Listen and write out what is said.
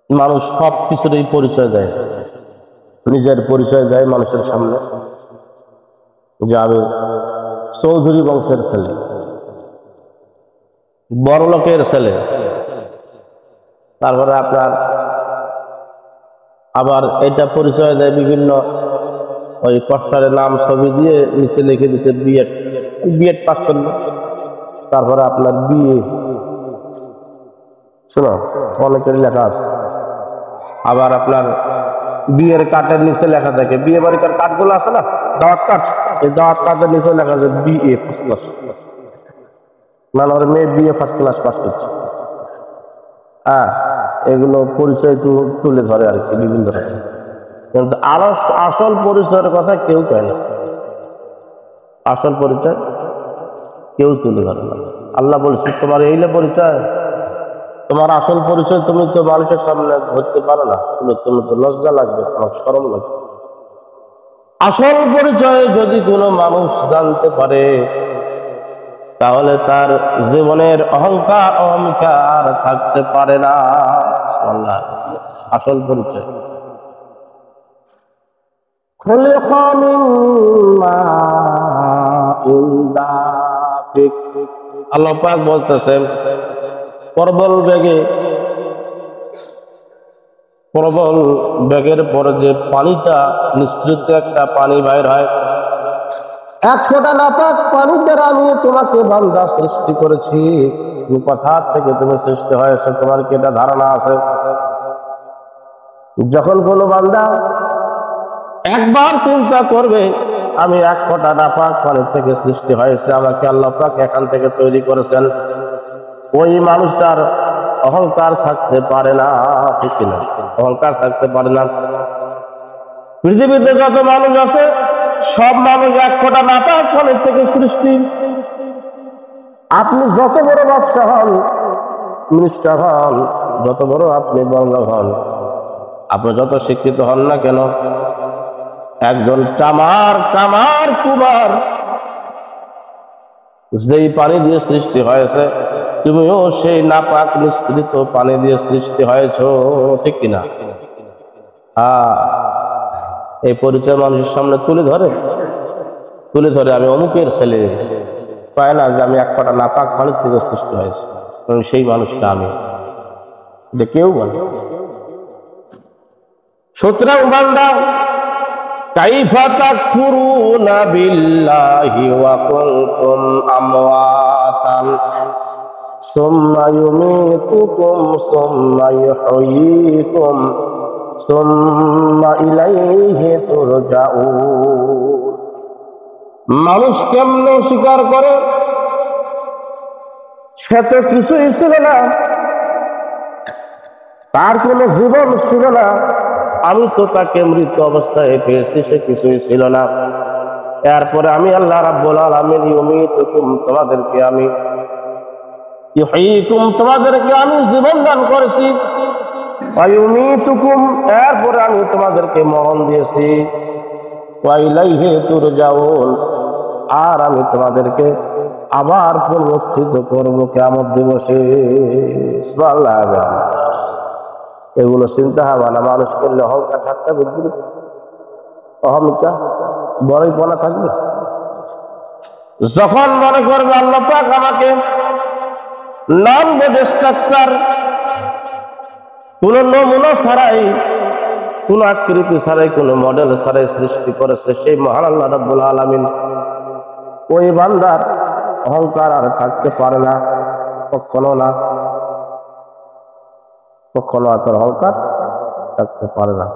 মানুষ সব কিছুরই পরিচয় দেয়, নিজের পরিচয় দেয় মানুষের সামনে যে আমি চৌধুরী বংশের ছেলে, বড় লোকের ছেলে। তারপরে আপনার আবার এটা পরিচয় দেয় বিভিন্ন ওই পোস্টারের নাম ছবি দিয়ে নিচে লিখে দিতে বিএড পাস করলো, তারপরে আপনার বিয়ে, শোনো অনেকের লেখা আছে। আবার আপনার বিয়ের কার্ডের নিচে লেখা থাকে, বিয়ে বাড়ির কার্ডগুলো আছে না, দাওয়াত কার্ড, এই দাওয়াত কার্ডের নিচে লেখা আছে বিএ ফার্স্ট ক্লাস, মানে ওর মেয়ে বিএ ফার্স্ট ক্লাস পাস করছে। হ্যাঁ, এগুলো পরিচয় তুলে ধরে আর কি বিভিন্ন রকম, কিন্তু আরো আসল পরিচয়ের কথা কেউ কয় না, আসল পরিচয় কেউ তুলে ধরে না। আল্লাহ বলছে তোমার এইলে পরিচয়, তোমার আসল পরিচয় তুমি তো মানুষের সামনে ধরতে পারো না, তুমি তো লজ্জা লাগবে, তোমার শরম লাগবে। আসল পরিচয় যদি কোনো মানুষ জানতে পারে তাহলে তার জীবনের অহংকার থাকতে পারে না। আসল পরিচয় আল্লাহ পাক বলতেছেন প্রবল বেগের পরে যে পানিটা নিঃসৃত একটা পানি বাইর হয়, এক ফোঁটা নাপাক পানি দ্বারা আমি তোমাকে বান্দা সৃষ্টি করেছি। কোথা থেকে তুমি সৃষ্টি হয়েছে তোমার কি এটা ধারণা আছে? যখন কোনো বান্দা একবার চিন্তা করবে আমি এক ফোঁটা নাপাক পানি থেকে সৃষ্টি হয়েছে, আমাকে আল্লাহ পাক এখান থেকে তৈরি করেছেন, ওই মানুষটার অহংকার থাকতে পারে না, ঠিক না? অহংকার থাকতে পারে না। পৃথিবীতে যত মানুষ আছে সব মানুষ এক ফোঁটা নাপাক পানি থেকে সৃষ্টি। আপনি যত বড় বাদশা হন, মিনিস্টার হন, যত বড় আপনি বঙ্গ হন, আপনি যত শিক্ষিত হন না কেন, একজন কামার কুমার যেই পানি দিয়ে সৃষ্টি হয়েছে তুমিও সেই নাপাক নিঃসৃত পানি দিয়ে সৃষ্টি হয়েছ, ঠিক কিনা? এই পরিচয় মানুষের সামনে তুলে ধরে আমি অমুকের ছেলে, পায় না যে আমি এক ফোঁটা নাপাক পানি থেকে সৃষ্টি হয়েছে, সেই মানুষটা আমি, এটা কেউ বলে। সুতরাং বান্দা কাইফা তাকফুরুনা বিল্লাহি ওয়া কুনতুম আমওয়াতান সুম্মা ইউমীতুকুম সুম্মা ইউহয়ীকুম সুম্মা ইলাইহি তুরজাউন। মানুষ কেমনে স্বীকার করে? সে তো কিছুই ছিল না, তার কোনো জীবন ছিল না, আমি তো তাকে মৃত অবস্থায় পেয়েছি, সে কিছুই ছিল না। এরপরে আমি আল্লাহ রাব্বুল আলামিন ইউমীতুকুম তোমাদেরকে আমি ইউহয়ীকুম তোমাদেরকে আমি জীবন দান করেছি, ওয়া ইউমীতুকুম এরপরে আমি তোমাদেরকে মরণ দিয়েছি, ওয়া ইলাইহি তুরজাউন আর আমি তোমাদেরকে আবার পুনরুত্থিত করব কিয়ামত দিবসে। সুবহানাল্লাহ। এগুলো চিন্তা হবে না, মানুষ করলে অহংকার ঠাট্টা বুদ্ধি অহমিকা বড়ইপনা থাকবে। যখন মনে করবে আল্লাহ পাক আমাকে নন বডি স্ট্রাকচার, কোন নমুনা ছাড়াই, কোন আকৃতি ছাড়াই, কোন মডেল ছাড়াই সৃষ্টি করেছে, সেই মহান আল্লাহ রাব্বুল আলামিন ওই বান্দার অহংকার আর থাকতে পারে না, কখনো না, কখনো আর তার অহংকার থাকতে পারে না।